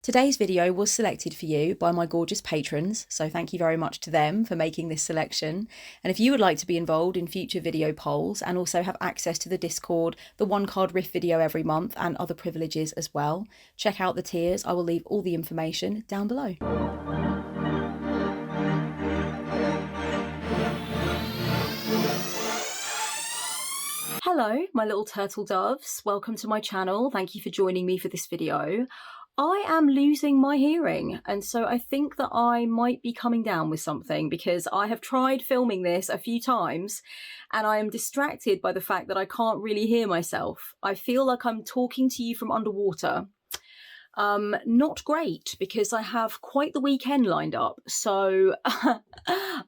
Today's video was selected for you by my gorgeous patrons, so thank you very much to them for making this selection. And if you would like to be involved in future video polls and also have access to the Discord, the one card riff video every month and other privileges as well, check out the tiers. I will leave all the information down below. Hello, my little turtle doves. Welcome to my channel. Thank you for joining me for this video. I am losing my hearing, and so I think that I might be coming down with something because I have tried filming this a few times and I am distracted by the fact that I can't really hear myself. I feel like I'm talking to you from underwater. Not great because I have quite the weekend lined up, so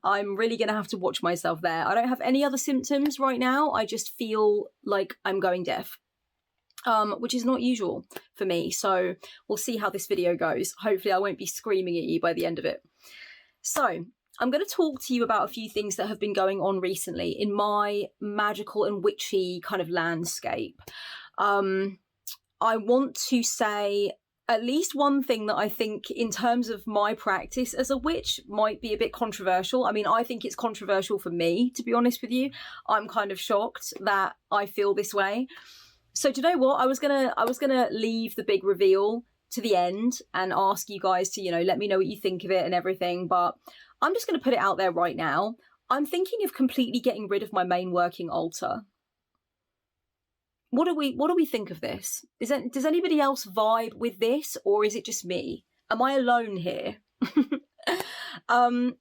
I'm really going to have to watch myself there. I don't have any other symptoms right now. I just feel like I'm going deaf. Which is not usual for me. So we'll see how this video goes. Hopefully I won't be screaming at you by the end of it. So I'm going to talk to you about a few things that have been going on recently in my magical and witchy kind of landscape. I want to say at least one thing that I think in terms of my practice as a witch might be a bit controversial. I mean, I think it's controversial for me, to be honest with you. I'm kind of shocked that I feel this way. So do you know what? I was gonna leave the big reveal to the end and ask you guys to, let me know what you think of it and everything. But I'm just gonna put it out there right now. I'm thinking of completely getting rid of my main working altar. What do we think of this? Does anybody else vibe with this, or is it just me? Am I alone here?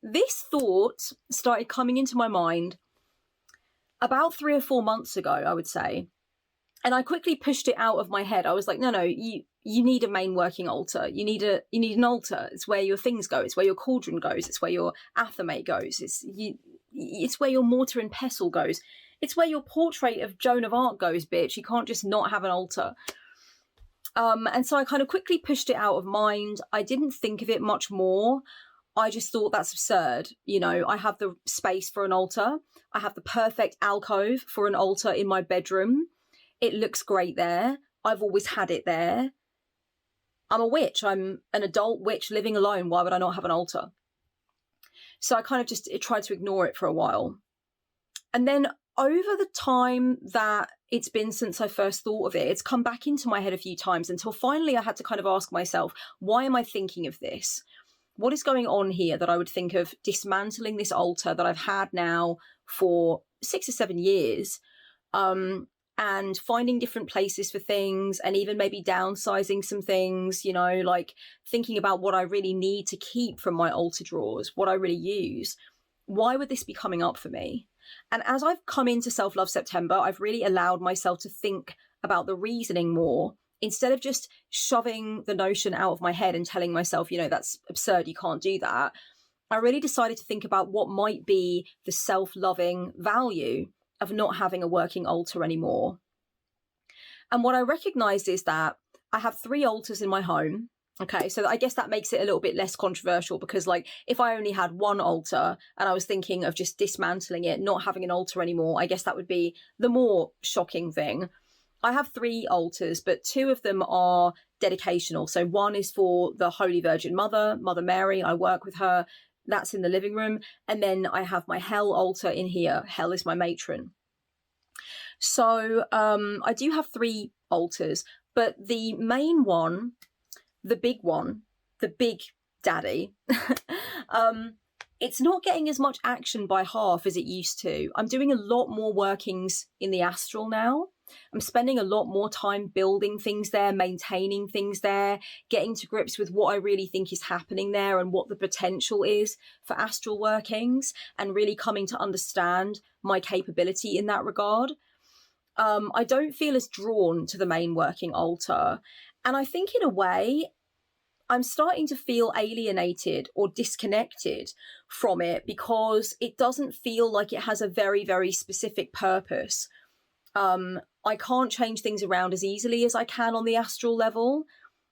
This thought started coming into my mind about 3 or 4 months ago, I would say. And I quickly pushed it out of my head. I was like, no, you need a main working altar. You need an altar. It's where your things go. It's where your cauldron goes. It's where your athame goes. It's where your mortar and pestle goes. It's where your portrait of Joan of Arc goes, bitch. You can't just not have an altar. And so I kind of quickly pushed it out of mind. I didn't think of it much more. I just thought that's absurd. I have the space for an altar. I have the perfect alcove for an altar in my bedroom. It looks great there. I've always had it there. I'm a witch. I'm an adult witch living alone. Why would I not have an altar? So I kind of just tried to ignore it for a while. And then over the time that it's been since I first thought of it, it's come back into my head a few times until finally I had to kind of ask myself, why am I thinking of this? What is going on here that I would think of dismantling this altar that I've had now for 6 or 7 years? And finding different places for things and even maybe downsizing some things, like thinking about what I really need to keep from my altar drawers, what I really use. Why would this be coming up for me? And as I've come into Self-Love September, I've really allowed myself to think about the reasoning more instead of just shoving the notion out of my head and telling myself, that's absurd, you can't do that. I really decided to think about what might be the self-loving value of not having a working altar anymore. And what I recognized is that I have 3 altars in my home. Okay, so I guess that makes it a little bit less controversial because if I only had 1 altar and I was thinking of just dismantling it, not having an altar anymore, I guess that would be the more shocking thing. I have 3 altars, but 2 of them are dedicational. So one is for the Holy Virgin Mother, Mother Mary. I work with her. That's in the living room. And then I have my Hell altar in here. Hell is my matron. So I do have 3 altars, but the main one, the big one, the big daddy, it's not getting as much action by half as it used to. I'm doing a lot more workings in the astral now. I'm spending a lot more time building things there, maintaining things there, getting to grips with what I really think is happening there and what the potential is for astral workings and really coming to understand my capability in that regard. I don't feel as drawn to the main working altar. And I think in a way, I'm starting to feel alienated or disconnected from it because it doesn't feel like it has a very, very specific purpose. I can't change things around as easily as I can on the astral level.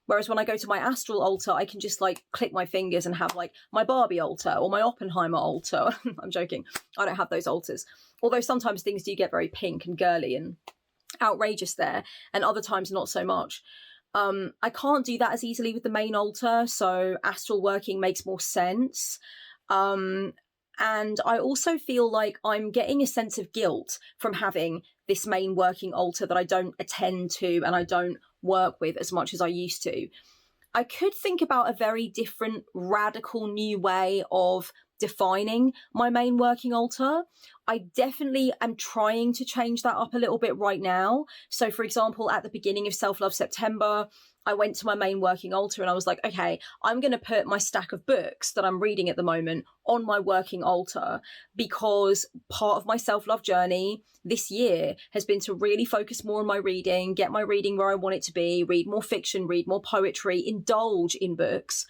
Whereas when I go to my astral altar, I can just click my fingers and have my Barbie altar or my Oppenheimer altar. I'm joking. I don't have those altars. Although sometimes things do get very pink and girly and outrageous there, and other times not so much. I can't do that as easily with the main altar, so astral working makes more sense. And I also feel like I'm getting a sense of guilt from having this main working altar that I don't attend to and I don't work with as much as I used to. I could think about a very different, radical new way of defining my main working altar. I definitely am trying to change that up a little bit right now. So, for example, at the beginning of Self-Love September, I went to my main working altar and I was like, okay, I'm going to put my stack of books that I'm reading at the moment on my working altar, because part of my self-love journey this year has been to really focus more on my reading, get my reading where I want it to be, read more fiction, read more poetry, indulge in books,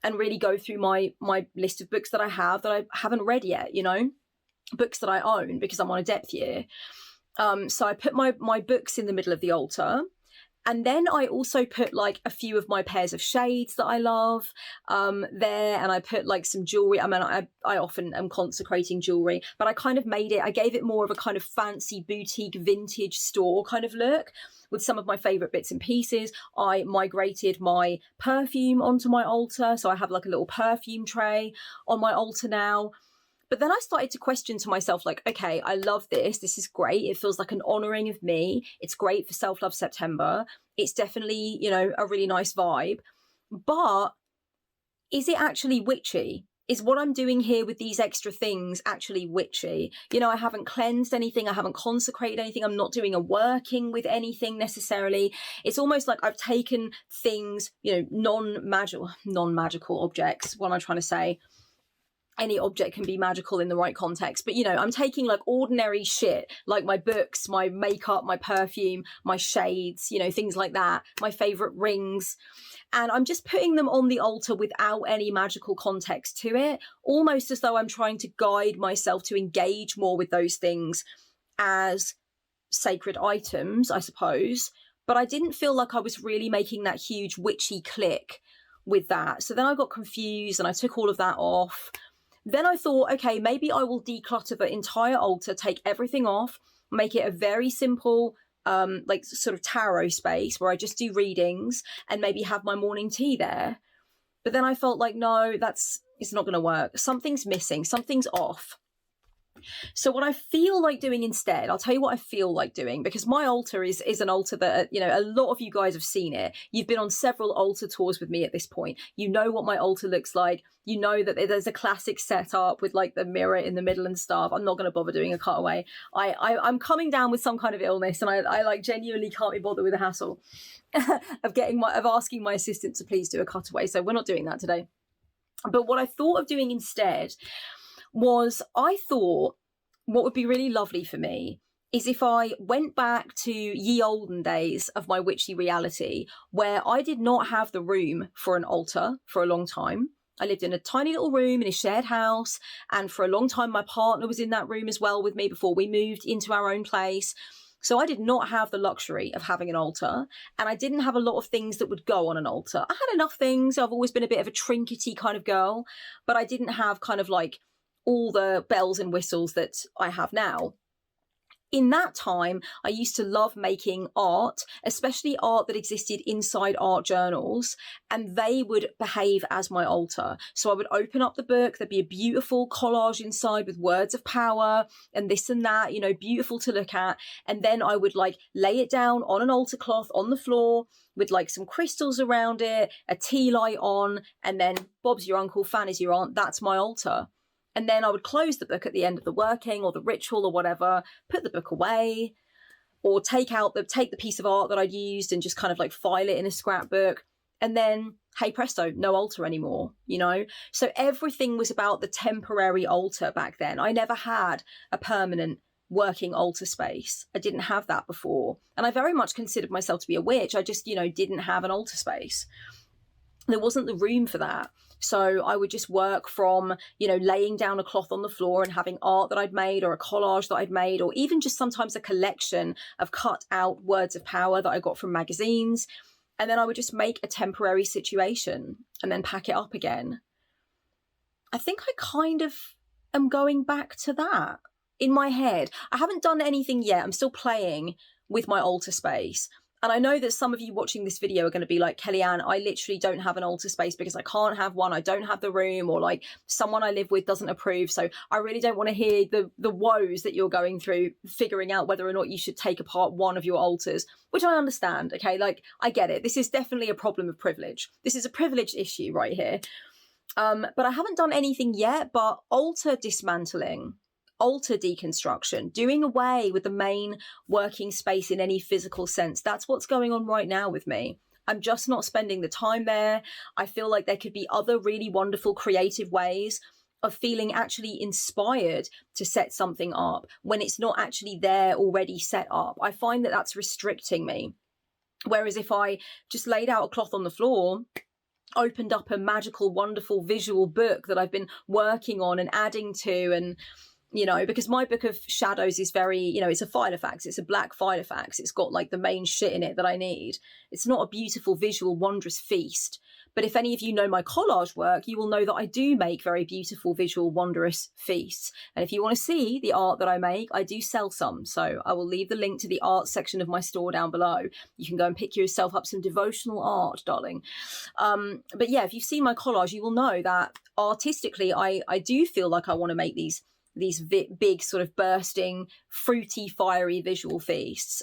and really go through my list of books that I haven't read yet, you know, books that I own because I'm on a depth year. So I put my books in the middle of the altar. And then I also put like a few of my pairs of shades that I love there. And I put like some jewelry. I mean, I often am consecrating jewelry, but I kind of I gave it more of a kind of fancy boutique vintage store kind of look with some of my favorite bits and pieces. I migrated my perfume onto my altar. So I have like a little perfume tray on my altar now. But then I started to question to myself, like, okay, I love this. This is great. It feels like an honoring of me. It's great for Self-Love September. It's definitely, you know, a really nice vibe. But is it actually witchy? Is what I'm doing here with these extra things actually witchy? You know, I haven't cleansed anything. I haven't consecrated anything. I'm not doing a working with anything necessarily. It's almost like I've taken things, you know, non-magical objects. What am I trying to say? Any object can be magical in the right context. But, you know, I'm taking like ordinary shit, like my books, my makeup, my perfume, my shades, you know, things like that, my favorite rings. And I'm just putting them on the altar without any magical context to it, almost as though I'm trying to guide myself to engage more with those things as sacred items, I suppose. But I didn't feel like I was really making that huge witchy click with that. So then I got confused and I took all of that off. Then I thought, okay, maybe I will declutter the entire altar, take everything off, make it a very simple, like sort of tarot space where I just do readings and maybe have my morning tea there. But then I felt like, no, it's not going to work. Something's missing. Something's off. So what I feel like doing instead, I'll tell you what I feel like doing, because my altar is an altar that, you know, a lot of you guys have seen it. You've been on several altar tours with me at this point. You know what my altar looks like. You know that there's a classic setup with like the mirror in the middle and stuff. I'm not going to bother doing a cutaway. I'm coming down with some kind of illness, and I like genuinely can't be bothered with the hassle of asking my assistant to please do a cutaway. So we're not doing that today. But what I thought of doing instead was, I thought what would be really lovely for me is if I went back to ye olden days of my witchy reality, where I did not have the room for an altar for a long time. I lived in a tiny little room in a shared house, and for a long time my partner was in that room as well with me before we moved into our own place. So I did not have the luxury of having an altar, and I didn't have a lot of things that would go on an altar. I had enough things. I've always been a bit of a trinkety kind of girl, but I didn't have kind of like all the bells and whistles that I have now. In that time, I used to love making art, especially art that existed inside art journals, and they would behave as my altar. So I would open up the book, there'd be a beautiful collage inside with words of power and this and that, you know, beautiful to look at. And then I would like lay it down on an altar cloth on the floor with like some crystals around it, a tea light on, and then Bob's your uncle, Fan is your aunt, that's my altar. And then I would close the book at the end of the working or the ritual or whatever, put the book away, or take the piece of art that I'd used and just kind of like file it in a scrapbook. And then, hey presto, no altar anymore, you know? So everything was about the temporary altar back then. I never had a permanent working altar space. I didn't have that before. And I very much considered myself to be a witch. I just, you know, didn't have an altar space. There wasn't the room for that. So I would just work from, you know, laying down a cloth on the floor and having art that I'd made, or a collage that I'd made, or even just sometimes a collection of cut out words of power that I got from magazines. And then I would just make a temporary situation and then pack it up again. I think I kind of am going back to that in my head. I haven't done anything yet. I'm still playing with my altar space. And I know that some of you watching this video are going to be like, Kellyanne, I literally don't have an altar space because I can't have one. I don't have the room, or like someone I live with doesn't approve. So I really don't want to hear the woes that you're going through figuring out whether or not you should take apart one of your altars, which I understand. Okay, like I get it. This is definitely a problem of privilege. This is a privilege issue right here. But I haven't done anything yet but altar dismantling, altar deconstruction, doing away with the main working space in any physical sense. That's what's going on right now with me. I'm just not spending the time there. I feel like there could be other really wonderful creative ways of feeling actually inspired to set something up when it's not actually there already set up. I find that that's restricting me. Whereas if I just laid out a cloth on the floor, opened up a magical, wonderful visual book that I've been working on and adding to, and you know, because my book of shadows is very, you know, it's a Filofax, it's a black Filofax, it's got like the main shit in it that I need. It's not a beautiful, visual, wondrous feast. But if any of you know my collage work, you will know that I do make very beautiful, visual, wondrous feasts. And if you want to see the art that I make, I do sell some. So I will leave the link to the art section of my store down below. You can go and pick yourself up some devotional art, darling. But yeah, if you've seen my collage, you will know that artistically, I do feel like I want to make these big sort of bursting, fruity, fiery visual feasts.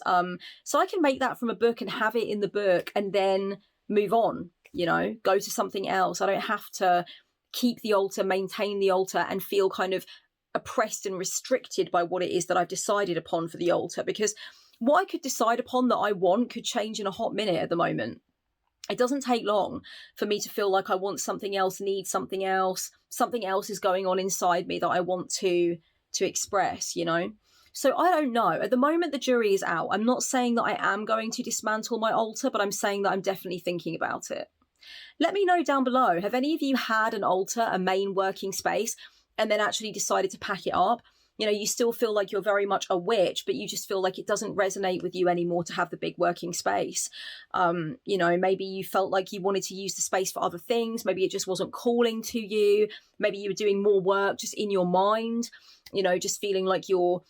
So I can make that from a book and have it in the book and then move on, you know, go to something else. I don't have to keep the altar, maintain the altar and feel kind of oppressed and restricted by what it is that I've decided upon for the altar, because what I could decide upon that I want could change in a hot minute at the moment. It doesn't take long for me to feel like I want something else, need something else is going on inside me that I want to express, you know? So I don't know. At the moment, the jury is out. I'm not saying that I am going to dismantle my altar, but I'm saying that I'm definitely thinking about it. Let me know down below. Have any of you had an altar, a main working space, and then actually decided to pack it up? You know, you still feel like you're very much a witch, but you just feel like it doesn't resonate with you anymore to have the big working space. You know, maybe you felt like you wanted to use the space for other things. Maybe it just wasn't calling to you. Maybe you were doing more work just in your mind, you know, just feeling like you're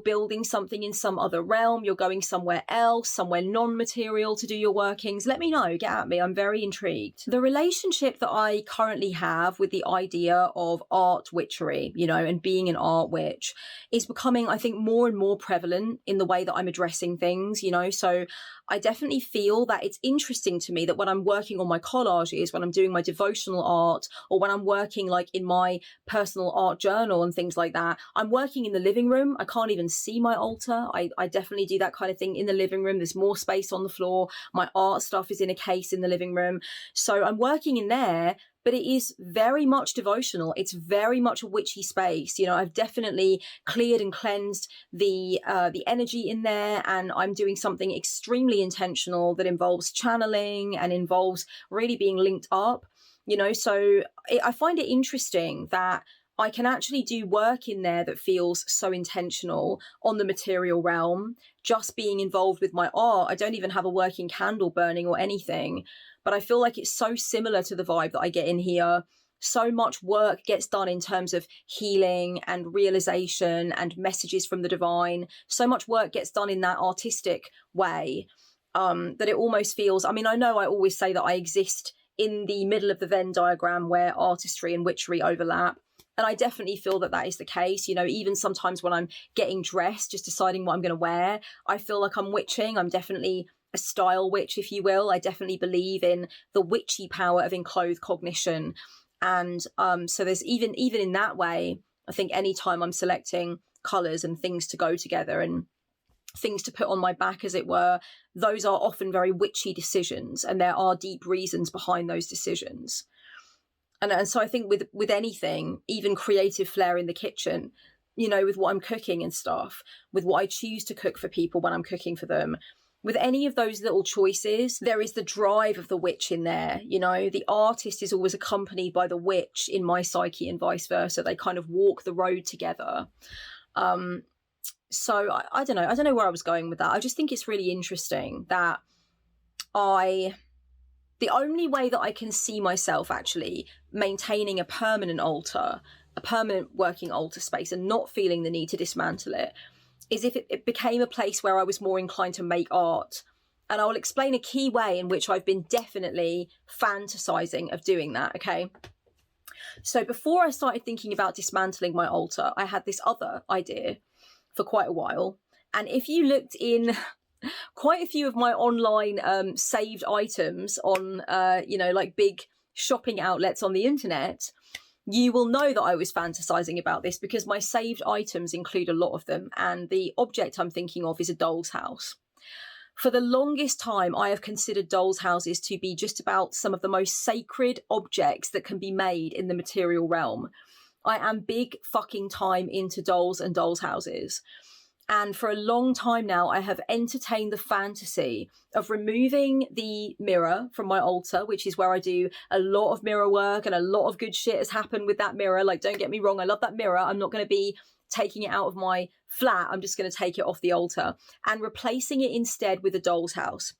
building something in some other realm, you're going somewhere else, somewhere non-material to do your workings. Let me know, get at me, I'm very intrigued. The relationship that I currently have with the idea of art witchery, you know, and being an art witch is becoming, I think, more and more prevalent in the way that I'm addressing things, you know. So I definitely feel that it's interesting to me that when I'm working on my collages, when I'm doing my devotional art, or when I'm working like in my personal art journal and things like that, I'm working in the living room. I can't even see my altar. I definitely do that kind of thing in the living room. There's more space on the floor. My art stuff is in a case in the living room. So I'm working in there, but it is very much devotional. It's very much a witchy space. You know, I've definitely cleared and cleansed the energy in there, and I'm doing something extremely intentional that involves channeling and involves really being linked up, you know. So I find it interesting that I can actually do work in there that feels so intentional on the material realm, just being involved with my art. I don't even have a working candle burning or anything, but I feel like it's so similar to the vibe that I get in here. So much work gets done in terms of healing and realization and messages from the divine. So much work gets done in that artistic way that it almost feels, I mean, I know I always say that I exist in the middle of the Venn diagram where artistry and witchery overlap. And I definitely feel that that is the case. You know, even sometimes when I'm getting dressed, just deciding what I'm going to wear, I feel like I'm witching. I'm definitely a style witch, if you will. I definitely believe in the witchy power of enclothed cognition. And so there's even in that way, I think anytime I'm selecting colours and things to go together and things to put on my back, as it were, those are often very witchy decisions. And there are deep reasons behind those decisions. And so I think with anything, even creative flair in the kitchen, you know, with what I'm cooking and stuff, with what I choose to cook for people when I'm cooking for them, with any of those little choices, there is the drive of the witch in there. You know, the artist is always accompanied by the witch in my psyche and vice versa. They kind of walk the road together. So I don't know where I was going with that. I just think it's really interesting that the only way that I can see myself actually maintaining a permanent altar, a permanent working altar space, and not feeling the need to dismantle it, is if it became a place where I was more inclined to make art And I will explain a key way in which I've been definitely fantasizing of doing that, okay? So before I started thinking about dismantling my altar, I had this other idea for quite a while. And if you looked in quite a few of my online saved items on, like big shopping outlets on the internet, you will know that I was fantasizing about this because my saved items include a lot of them. And the object I'm thinking of is a doll's house. For the longest time, I have considered dolls' houses to be just about some of the most sacred objects that can be made in the material realm. I am big fucking time into dolls and dolls' houses. And for a long time now, I have entertained the fantasy of removing the mirror from my altar, which is where I do a lot of mirror work, and a lot of good shit has happened with that mirror. Like, don't get me wrong, I love that mirror. I'm not going to be taking it out of my flat. I'm just going to take it off the altar and replacing it instead with a doll's house.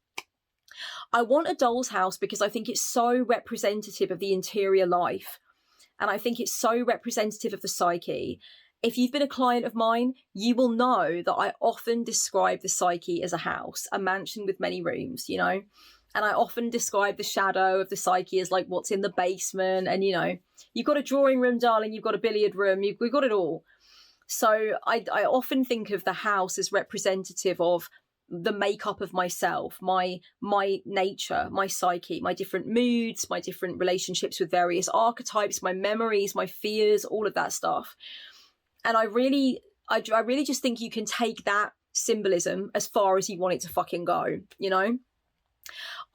I want a doll's house because I think it's so representative of the interior life. And I think it's so representative of the psyche. If you've been a client of mine, you will know that I often describe the psyche as a house, a mansion with many rooms, you know? And I often describe the shadow of the psyche as like what's in the basement. And, you know, you've got a drawing room, darling, you've got a billiard room, we've got it all. So I often think of the house as representative of the makeup of myself, my nature, my psyche, my different moods, my different relationships with various archetypes, my memories, my fears, all of that stuff. And I really just think you can take that symbolism as far as you want it to fucking go, you know?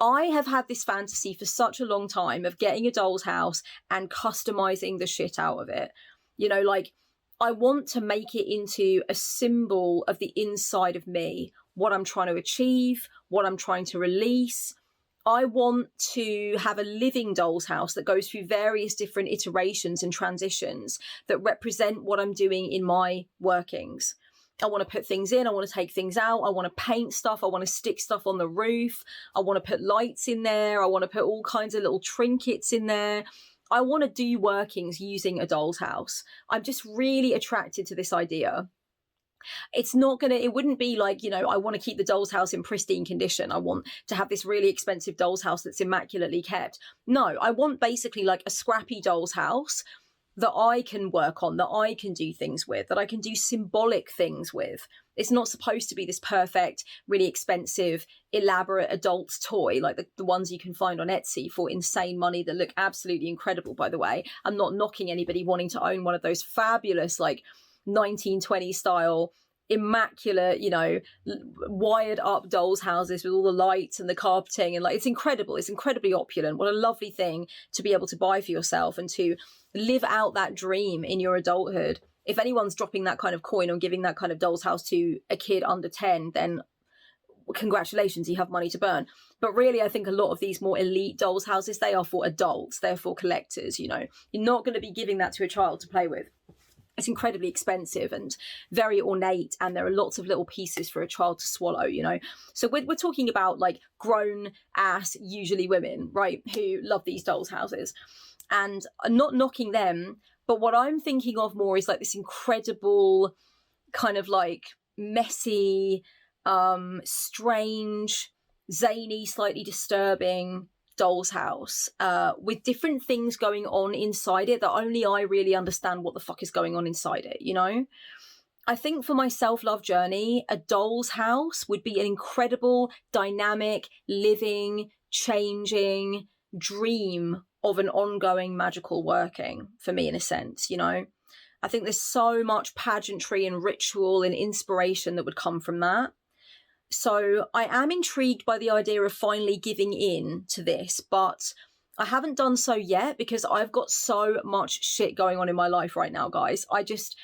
I have had this fantasy for such a long time of getting a doll's house and customizing the shit out of it. You know, like, I want to make it into a symbol of the inside of me, what I'm trying to achieve, what I'm trying to release. I want to have a living doll's house that goes through various different iterations and transitions that represent what I'm doing in my workings. I want to put things in, I want to take things out, I want to paint stuff, I want to stick stuff on the roof, I want to put lights in there, I want to put all kinds of little trinkets in there. I want to do workings using a doll's house. I'm just really attracted to this idea. It wouldn't be like, you know, I want to keep the doll's house in pristine condition. I want to have this really expensive doll's house that's immaculately kept. No, I want basically like a scrappy doll's house that I can work on, that I can do things with, that I can do symbolic things with. It's not supposed to be this perfect, really expensive, elaborate adult toy like the ones you can find on Etsy for insane money that look absolutely incredible, by the way. I'm not knocking anybody wanting to own one of those fabulous, like 1920s style, immaculate, you know, wired up doll's houses with all the lights and the carpeting, and like, it's incredible. It's incredibly opulent. What a lovely thing to be able to buy for yourself and to live out that dream in your adulthood. If anyone's dropping that kind of coin or giving that kind of doll's house to a kid under 10, then congratulations, you have money to burn. But really, I think a lot of these more elite doll's houses, they are for adults, they're for collectors, you know. You're not going to be giving that to a child to play with. It's incredibly expensive and very ornate, and there are lots of little pieces for a child to swallow, you know. So we're talking about like grown ass, usually women, right, who love these doll's houses. And I'm not knocking them, but what I'm thinking of more is like this incredible kind of like messy, strange, zany, slightly disturbing doll's house with different things going on inside it that only I really understand what the fuck is going on inside it, you know? I think for my self-love journey, a doll's house would be an incredible, dynamic, living, changing dream of an ongoing magical working for me, in a sense, you know? I think there's so much pageantry and ritual and inspiration that would come from that. So I am intrigued by the idea of finally giving in to this, but I haven't done so yet because I've got so much shit going on in my life right now, guys. I just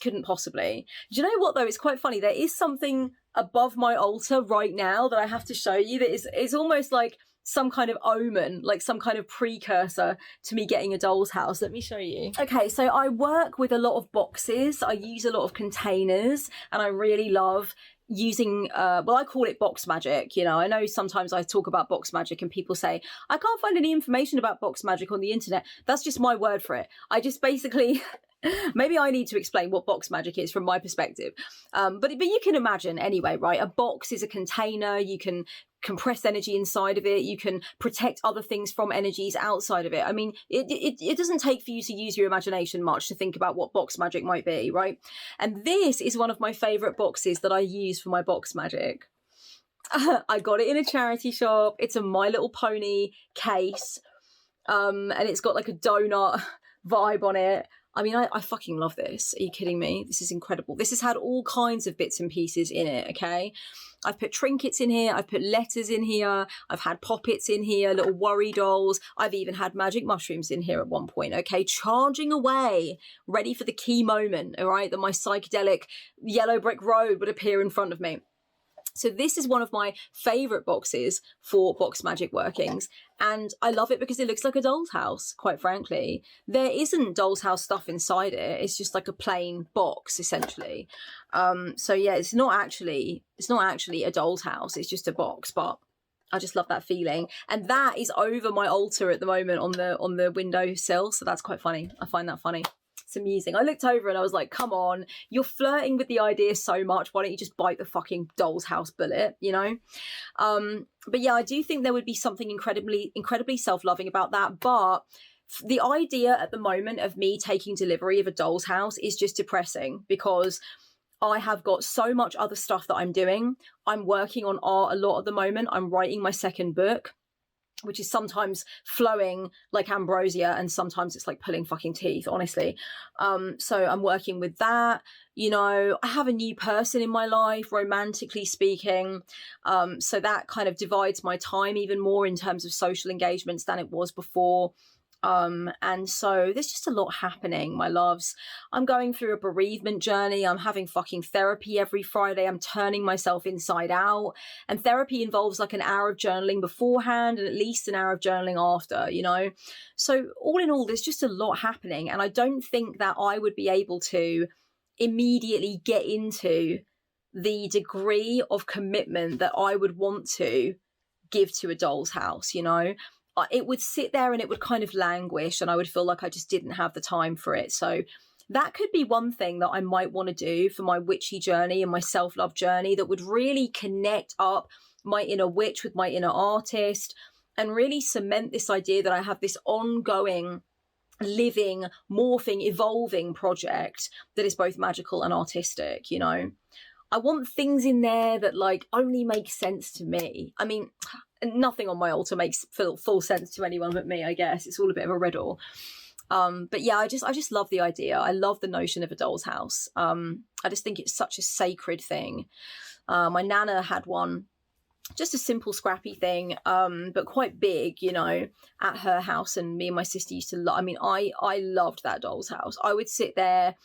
couldn't possibly. Do you know what, though? It's quite funny. There is something above my altar right now that I have to show you that is almost like some kind of omen, like some kind of precursor to me getting a doll's house. Let me show you. Okay, so I work with a lot of boxes. I use a lot of containers, and I really love using well, I call it box magic. You know, I know sometimes I talk about box magic and people say I can't find any information about box magic on the internet. That's just my word for it. I just basically maybe I need to explain what box magic is from my perspective, but you can imagine anyway, right? A box is a container. You can compress energy inside of it. You can protect other things from energies outside of it. I mean, it doesn't take for you to use your imagination much to think about what box magic might be, right? And this is one of my favorite boxes that I use for my box magic. I got it in a charity shop. It's a My Little Pony case, and it's got like a donut vibe on it. I mean, I fucking love this. Are you kidding me? This is incredible. This has had all kinds of bits and pieces in it, okay? I've put trinkets in here. I've put letters in here. I've had poppets in here, little worry dolls. I've even had magic mushrooms in here at one point, okay? Charging away, ready for the key moment, all right? That my psychedelic yellow brick road would appear in front of me. So this is one of my favourite boxes for box magic workings. And I love it because it looks like a doll's house, quite frankly. There isn't doll's house stuff inside it. It's just like a plain box, essentially. So yeah, it's not actually a doll's house. It's just a box, but I just love that feeling. And that is over my altar at the moment on the windowsill. So that's quite funny. I find that funny. It's amusing. I looked over and I was like, come on, you're flirting with the idea so much. Why don't you just bite the fucking doll's house bullet, you know? But yeah, I do think there would be something incredibly self-loving about that. But the idea at the moment of me taking delivery of a doll's house is just depressing because I have got so much other stuff that I'm doing. I'm working on art a lot at the moment. I'm writing my second book, which is sometimes flowing like ambrosia and sometimes it's like pulling fucking teeth, honestly. So I'm working with that. You know, I have a new person in my life, romantically speaking. So that kind of divides my time even more in terms of social engagements than it was before. And so there's just a lot happening, my loves. I'm going through a bereavement journey. I'm having fucking therapy every Friday. I'm turning myself inside out. And therapy involves like an hour of journaling beforehand and at least an hour of journaling after, you know? So all in all, there's just a lot happening. And I don't think that I would be able to immediately get into the degree of commitment that I would want to give to a doll's house, you know? It would sit there and it would kind of languish and I would feel like I just didn't have the time for it. So that could be one thing that I might want to do for my witchy journey and my self-love journey that would really connect up my inner witch with my inner artist and really cement this idea that I have this ongoing, living, morphing, evolving project that is both magical and artistic, you know? I want things in there that like only make sense to me. I mean, nothing on my altar makes full sense to anyone but me, I guess. It's all a bit of a riddle. But yeah, I just love the idea. I love the notion of a doll's house. I just think it's such a sacred thing. My nana had one, just a simple scrappy thing, but quite big, you know, at her house. And me and my sister used to I mean, I loved that doll's house. I would sit there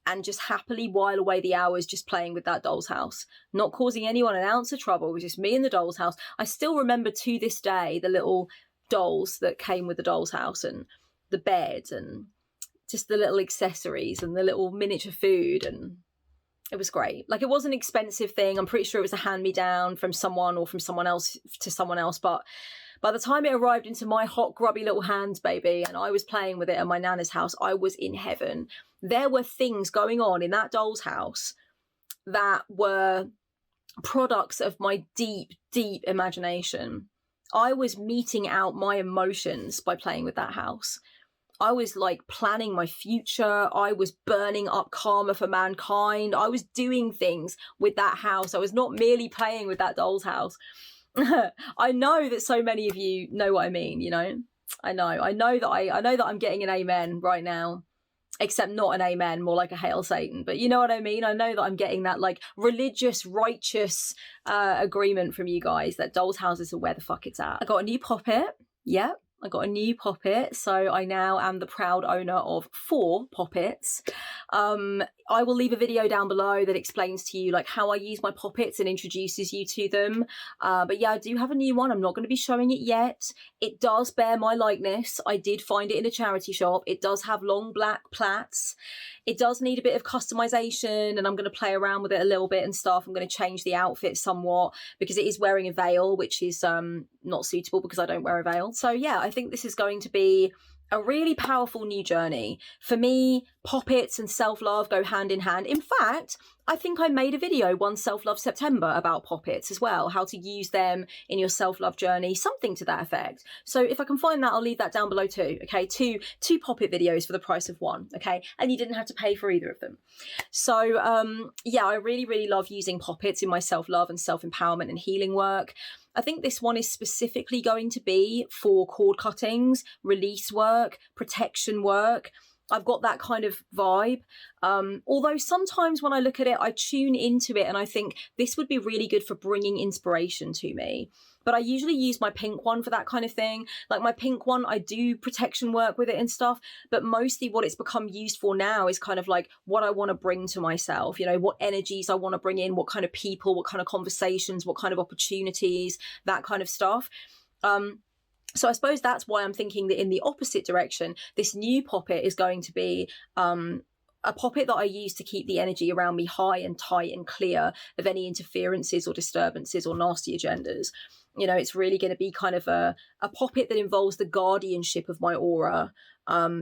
and just happily while away the hours just playing with that doll's house, not causing anyone an ounce of trouble. It was just me and the doll's house. I still remember to this day the little dolls that came with the doll's house and the bed and just the little accessories and the little miniature food, and it was great. Like, it was an expensive thing. I'm pretty sure it was a hand-me-down from someone or from someone else to someone else, but by the time it arrived into my hot, grubby little hands, baby, and I was playing with it at my nana's house, I was in heaven. There were things going on in that doll's house that were products of my deep, deep imagination. I was meting out my emotions by playing with that house. I was like planning my future. I was burning up karma for mankind. I was doing things with that house. I was not merely playing with that doll's house. I know that so many of you know what I mean, you know. I know that I'm getting an amen right now, except not an amen, more like a hail Satan, but you know what I mean. I know that I'm getting that like religious, righteous agreement from you guys that doll's houses are where the fuck it's at. I got a new poppet. Yep, I got a new poppet, so I now am the proud owner of 4 poppets. I will leave a video down below that explains to you like how I use my poppets and introduces you to them. But yeah, I do have a new one. I'm not going to be showing it yet. It does bear my likeness. I did find it in a charity shop. It does have long black plaits. It does need a bit of customization, and I'm going to play around with it a little bit and stuff. I'm going to change the outfit somewhat because it is wearing a veil, which is not suitable because I don't wear a veil. So yeah, I think this is going to be a really powerful new journey. For me, poppets and self-love go hand in hand. In fact, I think I made a video one Self-Love September about poppets as well, how to use them in your self-love journey, something to that effect. So if I can find that, I'll leave that down below too, okay? Two poppet videos for the price of one, okay? And you didn't have to pay for either of them. So yeah, I really, really love using poppets in my self-love and self-empowerment and healing work. I think this one is specifically going to be for cord cuttings, release work, protection work. I've got that kind of vibe. Although sometimes when I look at it, I tune into it and I think this would be really good for bringing inspiration to me. But I usually use my pink one for that kind of thing. Like my pink one, I do protection work with it and stuff, but mostly what it's become used for now is kind of like what I want to bring to myself, you know, what energies I want to bring in, what kind of people, what kind of conversations, what kind of opportunities, that kind of stuff. So I suppose that's why I'm thinking that in the opposite direction, this new poppet is going to be a poppet that I use to keep the energy around me high and tight and clear of any interferences or disturbances or nasty agendas. You know, it's really going to be kind of a poppet that involves the guardianship of my aura,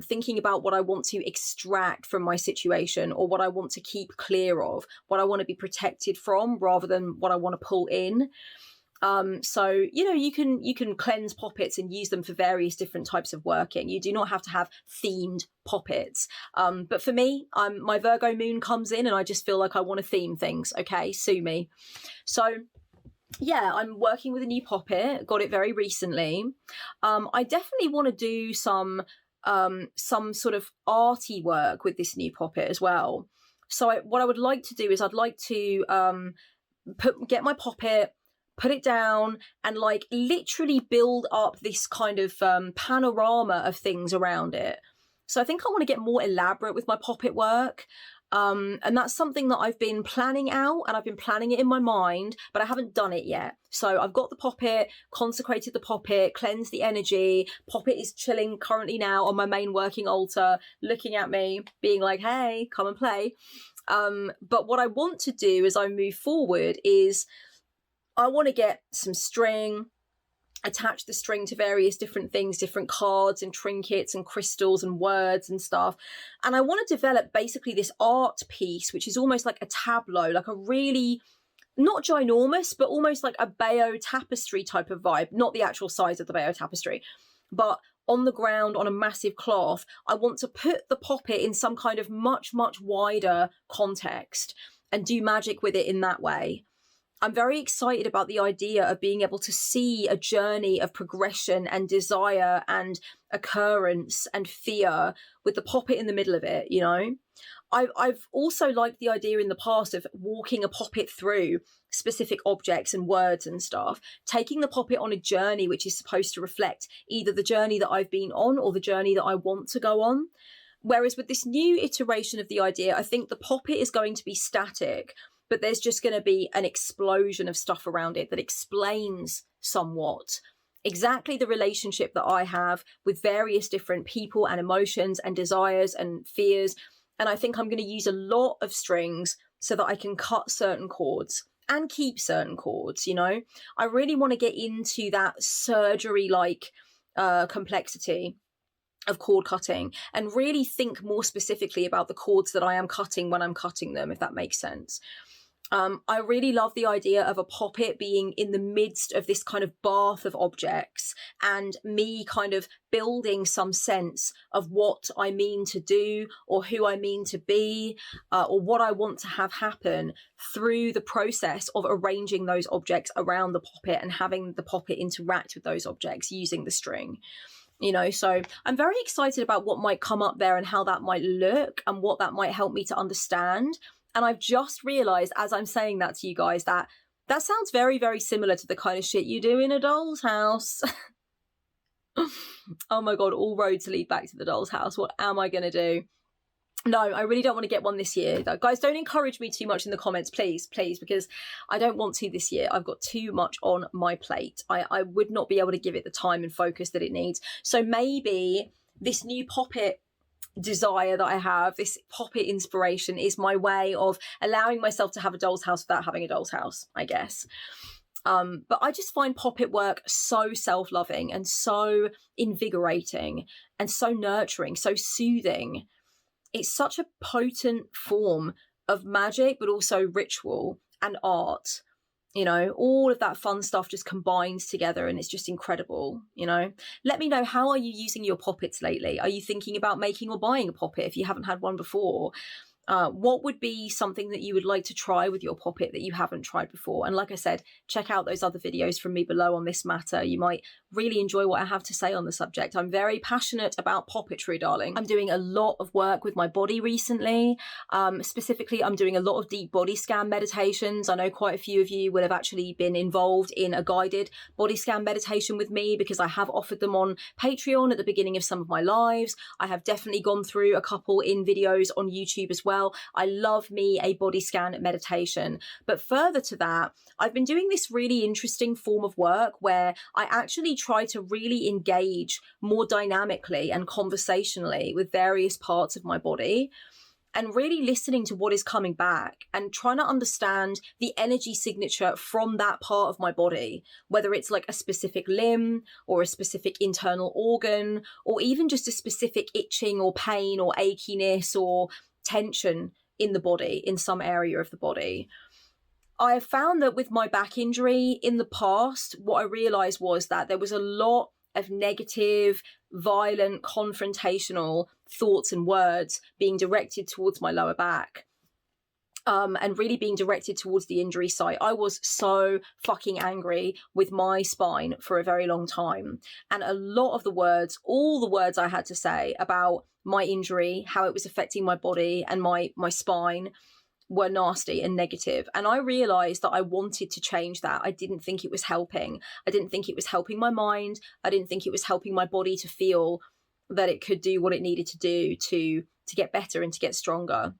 thinking about what I want to extract from my situation or what I want to keep clear of, what I want to be protected from rather than what I want to pull in. So, you know, you can cleanse poppets and use them for various different types of working. You do not have to have themed poppets. But for me, my Virgo moon comes in and I just feel like I want to theme things. Okay, sue me. So yeah, I'm working with a new poppet, got it very recently. I definitely want to do some sort of arty work with this new poppet as well. So what I would like to do is I'd like to get my poppet, put it down and like literally build up this kind of panorama of things around it. So I think I want to get more elaborate with my poppet work. And that's something that I've been planning out and I've been planning it in my mind, but I haven't done it yet. So I've got the poppet, consecrated the poppet, cleansed the energy. Poppet is chilling currently now on my main working altar, looking at me, being like, hey, come and play. But what I want to do as I move forward is I want to get some string, attach the string to various different things, different cards and trinkets and crystals and words and stuff. And I want to develop basically this art piece, which is almost like a tableau, like a really, not ginormous, but almost like a Bayeux tapestry type of vibe. Not the actual size of the Bayeux tapestry, but on the ground on a massive cloth. I want to put the poppet in some kind of much, much wider context and do magic with it in that way. I'm very excited about the idea of being able to see a journey of progression and desire and occurrence and fear with the poppet in the middle of it, you know? I've also liked the idea in the past of walking a poppet through specific objects and words and stuff, taking the poppet on a journey which is supposed to reflect either the journey that I've been on or the journey that I want to go on. Whereas with this new iteration of the idea, I think the poppet is going to be static, but there's just going to be an explosion of stuff around it that explains somewhat exactly the relationship that I have with various different people and emotions and desires and fears. And I think I'm going to use a lot of strings so that I can cut certain chords and keep certain chords, you know? I really want to get into that surgery-like complexity of cord cutting and really think more specifically about the chords that I am cutting when I'm cutting them, if that makes sense. I really love the idea of a poppet being in the midst of this kind of bath of objects and me kind of building some sense of what I mean to do or who I mean to be or what I want to have happen through the process of arranging those objects around the poppet and having the poppet interact with those objects using the string. You know, so I'm very excited about what might come up there and how that might look and what that might help me to understand. And I've just realised as I'm saying that to you guys that sounds very, very similar to the kind of shit you do in a doll's house. Oh my God, all roads lead back to the doll's house. What am I going to do? No, I really don't want to get one this year. Guys, don't encourage me too much in the comments, please, because I don't want to this year. I've got too much on my plate. I would not be able to give it the time and focus that it needs. So maybe this new Poppet desire that I have, this Poppet inspiration, is my way of allowing myself to have a doll's house without having a doll's house, I guess. But I just find Poppet work so self-loving and so invigorating and so nurturing, so soothing. It's such a potent form of magic, but also ritual and art. You know, all of that fun stuff just combines together, and it's just incredible, you know. Let me know, how are you using your poppets lately? Are you thinking about making or buying a poppet if you haven't had one before? What would be something that you would like to try with your Poppet that you haven't tried before? And like I said, check out those other videos from me below on this matter. You might really enjoy what I have to say on the subject. I'm very passionate about poppetry, darling. I'm doing a lot of work with my body recently. Specifically, I'm doing a lot of deep body scan meditations. I know quite a few of you will have actually been involved in a guided body scan meditation with me, because I have offered them on Patreon at the beginning of some of my lives. I have definitely gone through a couple in videos on YouTube as well. I love me a body scan meditation. But further to that, I've been doing this really interesting form of work where I actually try to really engage more dynamically and conversationally with various parts of my body, and really listening to what is coming back and trying to understand the energy signature from that part of my body, whether it's like a specific limb or a specific internal organ, or even just a specific itching or pain or achiness or tension in the body, in some area of the body. I have found that with my back injury in the past, what I realized was that there was a lot of negative, violent, confrontational thoughts and words being directed towards my lower back. And really being directed towards the injury site. I was so fucking angry with my spine for a very long time. And a lot of the words, all the words I had to say about my injury, how it was affecting my body and my spine, were nasty and negative. And I realized that I wanted to change that. I didn't think it was helping. I didn't think it was helping my mind. I didn't think it was helping my body to feel that it could do what it needed to do to get better and to get stronger.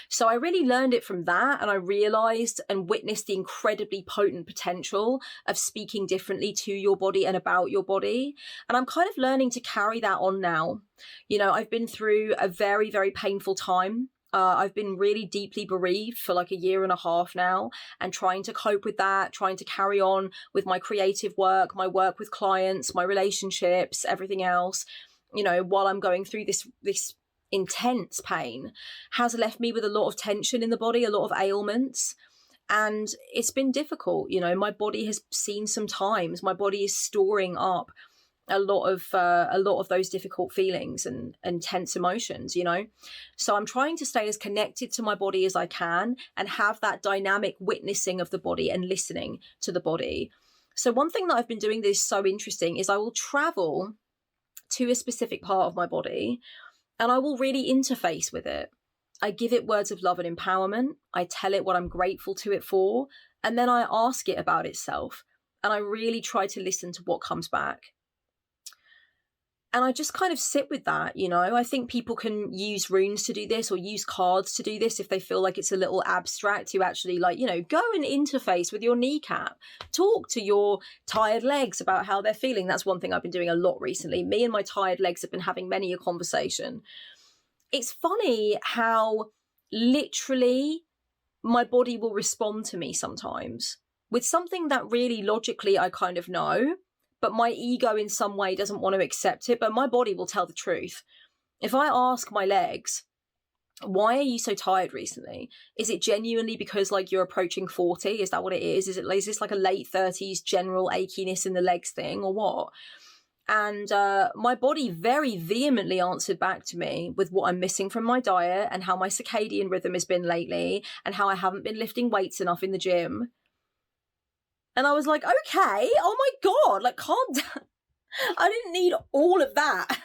So I really learned it from that, and I realized and witnessed the incredibly potent potential of speaking differently to your body and about your body. And I'm kind of learning to carry that on now. You know, I've been through a very, very painful time. I've been really deeply bereaved for like 1.5 years now, and trying to cope with that, trying to carry on with my creative work, my work with clients, my relationships, everything else, you know, while I'm going through this intense pain, has left me with a lot of tension in the body, a lot of ailments. And it's been difficult. You know, my body has seen some times, my body is storing up a lot of those difficult feelings and tense emotions, you know. So I'm trying to stay as connected to my body as I can and have that dynamic witnessing of the body and listening to the body. So one thing that I've been doing that is so interesting is I will travel to a specific part of my body and I will really interface with it. I give it words of love and empowerment. I tell it what I'm grateful to it for. And then I ask it about itself. And I really try to listen to what comes back. And I just kind of sit with that, you know. I think people can use runes to do this or use cards to do this if they feel like it's a little abstract, to actually, like, you know, go and interface with your kneecap. Talk to your tired legs about how they're feeling. That's one thing I've been doing a lot recently. Me and my tired legs have been having many a conversation. It's funny how literally my body will respond to me sometimes with something that really logically I kind of know, but my ego in some way doesn't want to accept it, but my body will tell the truth. If I ask my legs, why are you so tired recently? Is it genuinely because like you're approaching 40? Is that what it is? Is this like a late 30s general achiness in the legs thing or what? And my body very vehemently answered back to me with what I'm missing from my diet and how my circadian rhythm has been lately and how I haven't been lifting weights enough in the gym. And I was like, okay, oh my God, like calm down. I didn't need all of that.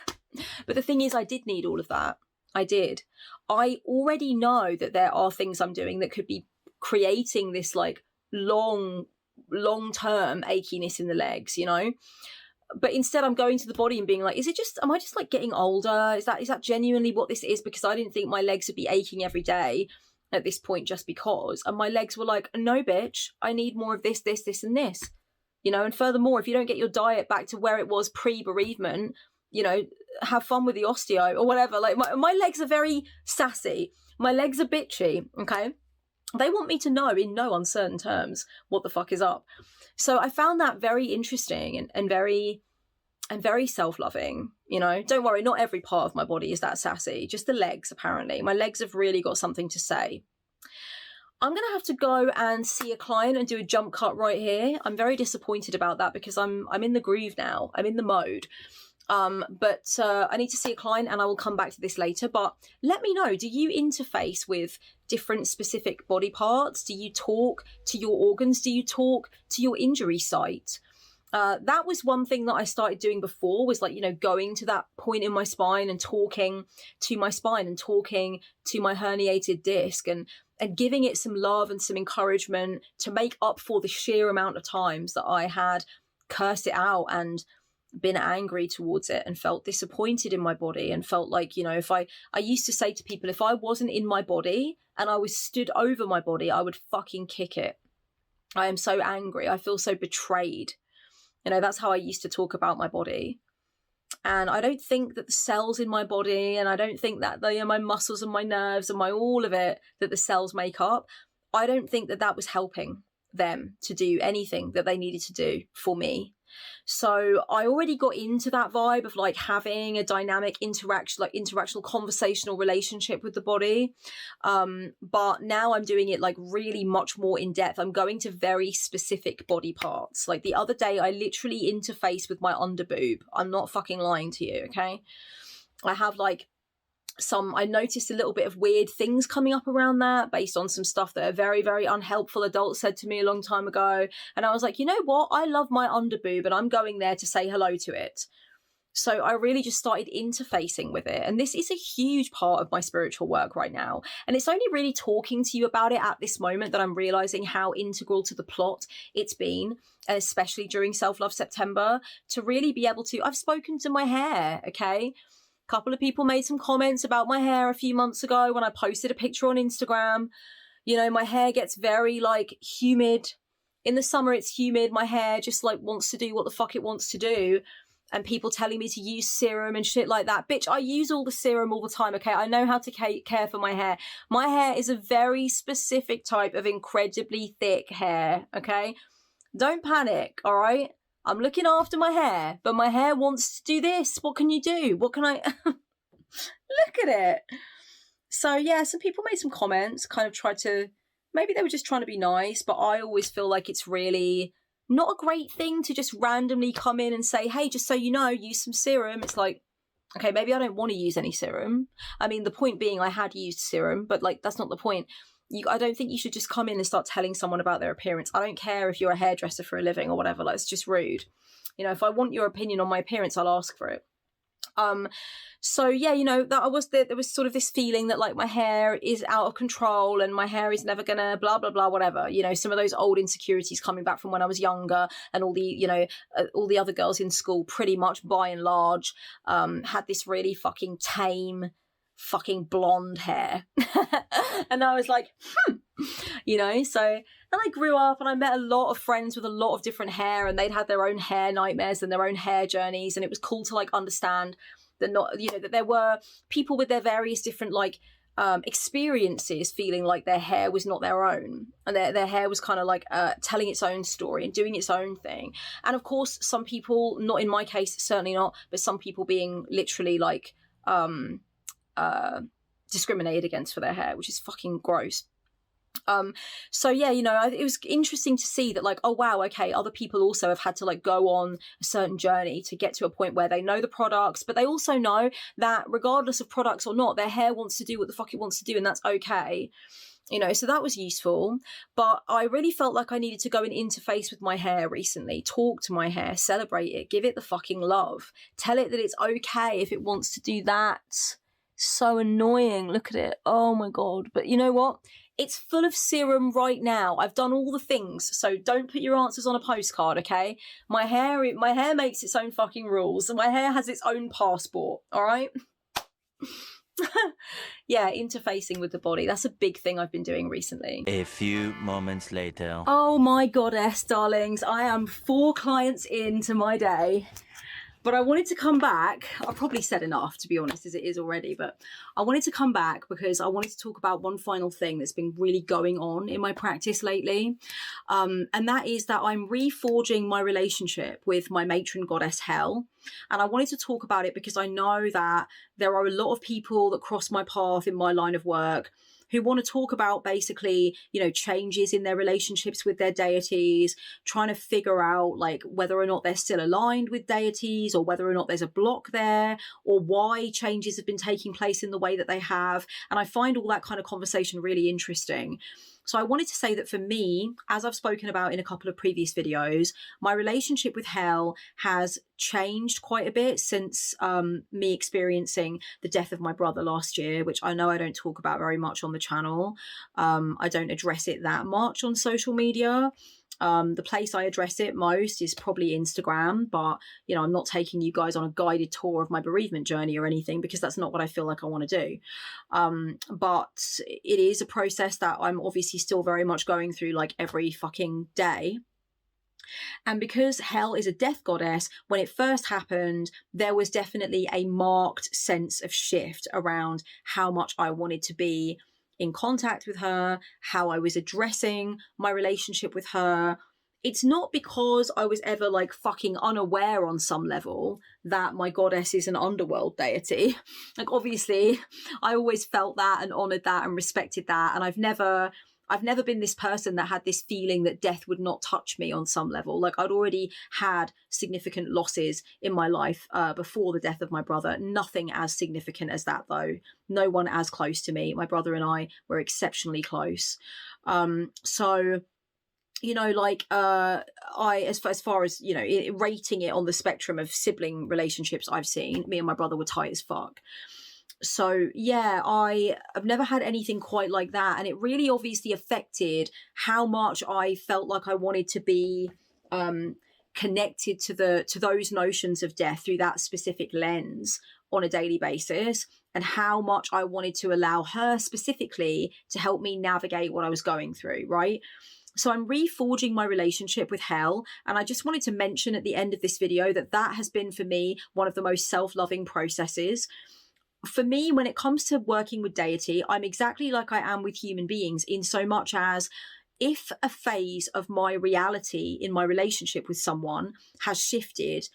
But the thing is, I did need all of that. I did. I already know that there are things I'm doing that could be creating this like long-term achiness in the legs, you know? But instead I'm going to the body and being like, am I just like getting older? Is that genuinely what this is? Because I didn't think my legs would be aching every day at this point just because. And my legs were like, no, bitch, I need more of this, and this. You know, and furthermore, if you don't get your diet back to where it was pre-bereavement, you know, have fun with the osteo or whatever. Like my legs are very sassy. My legs are bitchy, okay? They want me to know in no uncertain terms what the fuck is up. So I found that very interesting and very self-loving, you know. Don't worry, not every part of my body is that sassy, just the legs, apparently. My legs have really got something to say. I'm going to have to go and see a client and do a jump cut right here. I'm very disappointed about that because I'm in the groove now. I'm in the mode. But I need to see a client and I will come back to this later. But let me know, do you interface with different specific body parts? Do you talk to your organs? Do you talk to your injury site? That was one thing that I started doing before, was like, you know, going to that point in my spine and talking to my spine and talking to my herniated disc and giving it some love and some encouragement to make up for the sheer amount of times that I had cursed it out and been angry towards it and felt disappointed in my body and felt like, you know, if I used to say to people, if I wasn't in my body and I was stood over my body, I would fucking kick it. I am so angry. I feel so betrayed. You know, that's how I used to talk about my body. And I don't think that the cells in my body, and I don't think that my muscles and my nerves and my all of it that the cells make up, I don't think that that was helping them to do anything that they needed to do for me. So I already got into that vibe of like having a dynamic interactional conversational relationship with the body. But now I'm doing it like really much more in depth. I'm going to very specific body parts. Like the other day, I literally interfaced with my underboob. I'm not fucking lying to you, okay? I have like I noticed a little bit of weird things coming up around that based on some stuff that a very, very unhelpful adult said to me a long time ago. And I was like, you know what? I love my underboob and I'm going there to say hello to it. So I really just started interfacing with it. And this is a huge part of my spiritual work right now. And it's only really talking to you about it at this moment that I'm realizing how integral to the plot it's been, especially during Self-Love September, to really be able to, I've spoken to my hair, okay? Couple of people made some comments about my hair a few months ago when I posted a picture on Instagram. You know, my hair gets very like humid. In the summer it's humid. My hair just like wants to do what the fuck it wants to do. And people telling me to use serum and shit like that. Bitch, I use all the serum all the time, okay? I know how to care for my hair. My hair is a very specific type of incredibly thick hair, okay? Don't panic, all right? I'm looking after my hair, but my hair wants to do this. What can you do? What can I... Look at it. So, yeah, some people made some comments, kind of tried to... Maybe they were just trying to be nice, but I always feel like it's really not a great thing to just randomly come in and say, hey, just so you know, use some serum. It's like, okay, maybe I don't want to use any serum. I mean, the point being I had used serum, but, like, that's not the point. I don't think you should just come in and start telling someone about their appearance. I don't care if you're a hairdresser for a living or whatever. Like, it's just rude. You know, if I want your opinion on my appearance, I'll ask for it. So yeah, you know, there was sort of this feeling that like my hair is out of control and my hair is never gonna blah blah blah whatever. You know, some of those old insecurities coming back from when I was younger, and all the, you know, all the other girls in school pretty much by and large had this really fucking tame fucking blonde hair. And I was like, you know, so, and I grew up and I met a lot of friends with a lot of different hair, and they'd had their own hair nightmares and their own hair journeys, and it was cool to like understand that not, you know, that there were people with their various different like experiences feeling like their hair was not their own, and their hair was kind of like telling its own story and doing its own thing. And of course some people, not in my case, certainly not, but some people being literally like discriminated against for their hair, which is fucking gross. So yeah, you know, it was interesting to see that like, oh wow, okay, other people also have had to like go on a certain journey to get to a point where they know the products, but they also know that regardless of products or not, their hair wants to do what the fuck it wants to do, and that's okay. You know, so that was useful. But I really felt like I needed to go and interface with my hair recently, talk to my hair, celebrate it, give it the fucking love, tell it that it's okay if it wants to do that. So annoying. Look at it. Oh my God. But you know what? It's full of serum right now. I've done all the things. So don't put your answers on a postcard, okay? My hair makes its own fucking rules. My hair has its own passport, all right? Yeah, interfacing with the body. That's a big thing I've been doing recently. A few moments later. Oh my goddess, darlings. I am 4 clients into my day. But I wanted to come back. I've probably said enough, to be honest, as it is already. But I wanted to come back because I wanted to talk about one final thing that's been really going on in my practice lately. And that is that I'm reforging my relationship with my matron goddess Hel. And I wanted to talk about it because I know that there are a lot of people that cross my path in my line of work who want to talk about basically, you know, changes in their relationships with their deities, trying to figure out like whether or not they're still aligned with deities or whether or not there's a block there or why changes have been taking place in the way that they have. And I find all that kind of conversation really interesting. So I wanted to say that for me, as I've spoken about in a couple of previous videos, my relationship with Hel has changed quite a bit since me experiencing the death of my brother last year, which I know I don't talk about very much on the channel. I don't address it that much on social media. The place I address it most is probably Instagram, but you know, I'm not taking you guys on a guided tour of my bereavement journey or anything because that's not what I feel like I want to do. But it is a process that I'm obviously still very much going through like every fucking day. And because Hel is a death goddess, when it first happened, there was definitely a marked sense of shift around how much I wanted to be in contact with her, how I was addressing my relationship with her. It's not because I was ever like fucking unaware on some level that my goddess is an underworld deity. Like obviously I always felt that and honored that and respected that. And I've never been this person that had this feeling that death would not touch me on some level. Like I'd already had significant losses in my life before the death of my brother. Nothing as significant as that though. No one as close to me. My brother and I were exceptionally close. So, you know, like as far as, you know, rating it on the spectrum of sibling relationships I've seen, me and my brother were tight as fuck. So yeah, I've never had anything quite like that. And it really obviously affected how much I felt like I wanted to be connected to those notions of death through that specific lens on a daily basis, and how much I wanted to allow her specifically to help me navigate what I was going through, right? So I'm reforging my relationship with Hel. And I just wanted to mention at the end of this video that that has been for me one of the most self-loving processes. For me, when it comes to working with deity, I'm exactly like I am with human beings in so much as if a phase of my reality in my relationship with someone has shifted,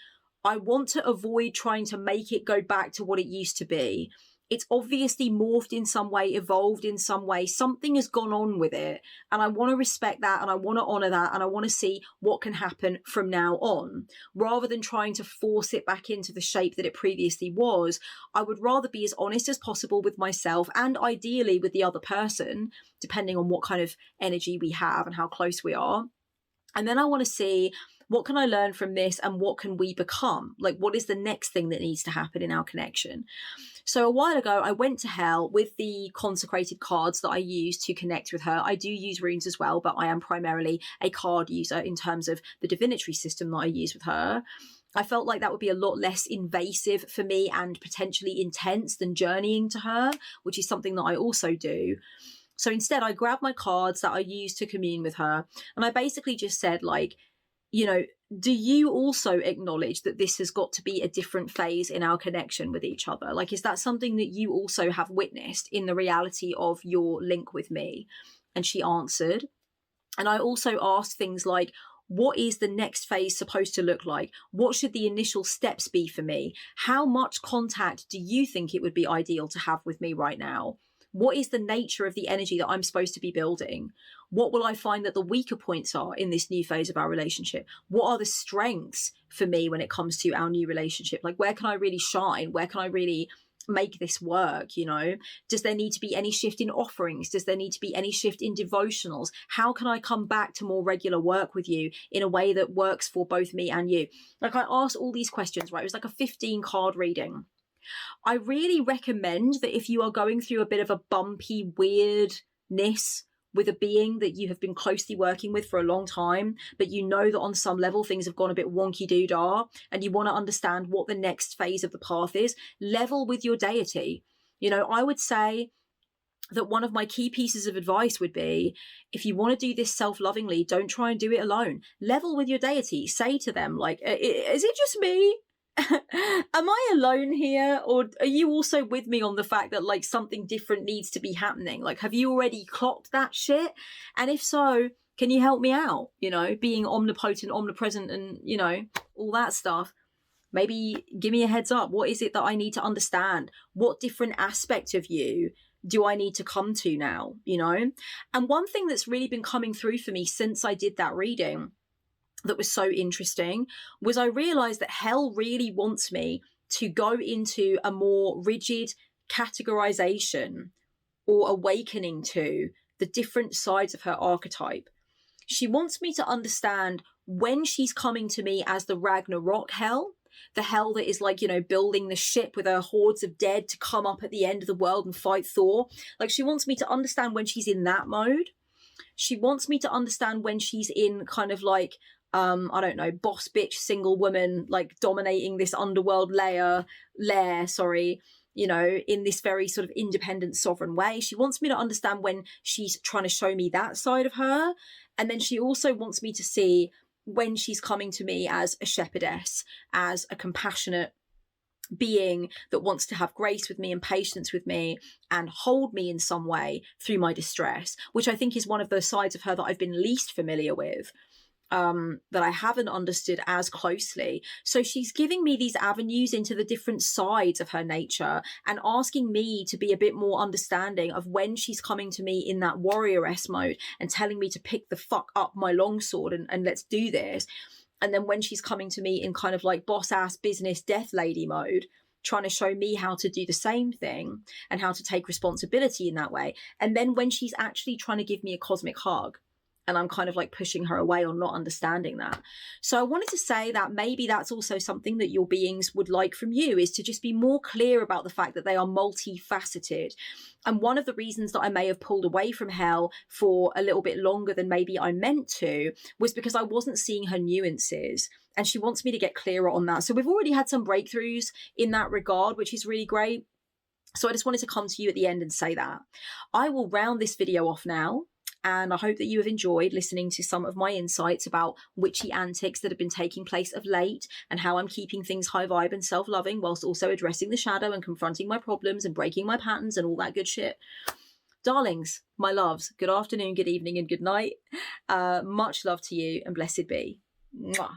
I want to avoid trying to make it go back to what it used to be. It's obviously morphed in some way, evolved in some way. Something has gone on with it. And I want to respect that and I want to honor that. And I want to see what can happen from now on. Rather than trying to force it back into the shape that it previously was, I would rather be as honest as possible with myself and ideally with the other person, depending on what kind of energy we have and how close we are. And then I want to see, what can I learn from this and what can we become? Like, what is the next thing that needs to happen in our connection? So a while ago, I went to Hel with the consecrated cards that I use to connect with her. I do use runes as well, but I am primarily a card user in terms of the divinatory system that I use with her. I felt like that would be a lot less invasive for me and potentially intense than journeying to her, which is something that I also do. So instead, I grabbed my cards that I use to commune with her. And I basically just said, like, you know, do you also acknowledge that this has got to be a different phase in our connection with each other? Like, is that something that you also have witnessed in the reality of your link with me? And she answered. And I also asked things like, what is the next phase supposed to look like? What should the initial steps be for me? How much contact do you think it would be ideal to have with me right now? What is the nature of the energy that I'm supposed to be building? What will I find that the weaker points are in this new phase of our relationship? What are the strengths for me when it comes to our new relationship? Like, where can I really shine? Where can I really make this work? You know, does there need to be any shift in offerings? Does there need to be any shift in devotionals? How can I come back to more regular work with you in a way that works for both me and you? Like, I asked all these questions, right? It was like a 15 card reading. I really recommend that if you are going through a bit of a bumpy weirdness with a being that you have been closely working with for a long time, but you know that on some level things have gone a bit wonky doo-dah, and you want to understand what the next phase of the path is, level with your deity. You know, I would say that one of my key pieces of advice would be, if you want to do this self-lovingly, don't try and do it alone. Level with your deity. Say to them, like, is it just me? Am I alone here, or are you also with me on the fact that like something different needs to be happening? Like, have you already clocked that shit? And if so, can you help me out? You know, being omnipotent, omnipresent, and you know, all that stuff. Maybe give me a heads up. What is it that I need to understand? What different aspect of you do I need to come to now? You know? And one thing that's really been coming through for me since I did that reading that was so interesting was I realized that hell really wants me to go into a more rigid categorization or awakening to the different sides of her archetype. She wants me to understand when she's coming to me as the Ragnarok hell, the hell that is like, you know, building the ship with her hordes of dead to come up at the end of the world and fight Thor. Like, she wants me to understand when she's in that mode. She wants me to understand when she's in kind of like, I don't know, boss bitch, single woman, like dominating this underworld lair, you know, in this very sort of independent, sovereign way. She wants me to understand when she's trying to show me that side of her. And then she also wants me to see when she's coming to me as a shepherdess, as a compassionate being that wants to have grace with me and patience with me and hold me in some way through my distress, which I think is one of the sides of her that I've been least familiar with. That I haven't understood as closely. So she's giving me these avenues into the different sides of her nature and asking me to be a bit more understanding of when she's coming to me in that warrioress mode and telling me to pick the fuck up my longsword and let's do this. And then when she's coming to me in kind of like boss ass business death lady mode, trying to show me how to do the same thing and how to take responsibility in that way. And then when she's actually trying to give me a cosmic hug, and I'm kind of like pushing her away or not understanding that. So I wanted to say that maybe that's also something that your beings would like from you, is to just be more clear about the fact that they are multifaceted. And one of the reasons that I may have pulled away from hell for a little bit longer than maybe I meant to was because I wasn't seeing her nuances. And she wants me to get clearer on that. So we've already had some breakthroughs in that regard, which is really great. So I just wanted to come to you at the end and say that. I will round this video off now. And I hope that you have enjoyed listening to some of my insights about witchy antics that have been taking place of late and how I'm keeping things high vibe and self-loving whilst also addressing the shadow and confronting my problems and breaking my patterns and all that good shit. Darlings, my loves, good afternoon, good evening, and good night. Much love to you and blessed be. Mwah.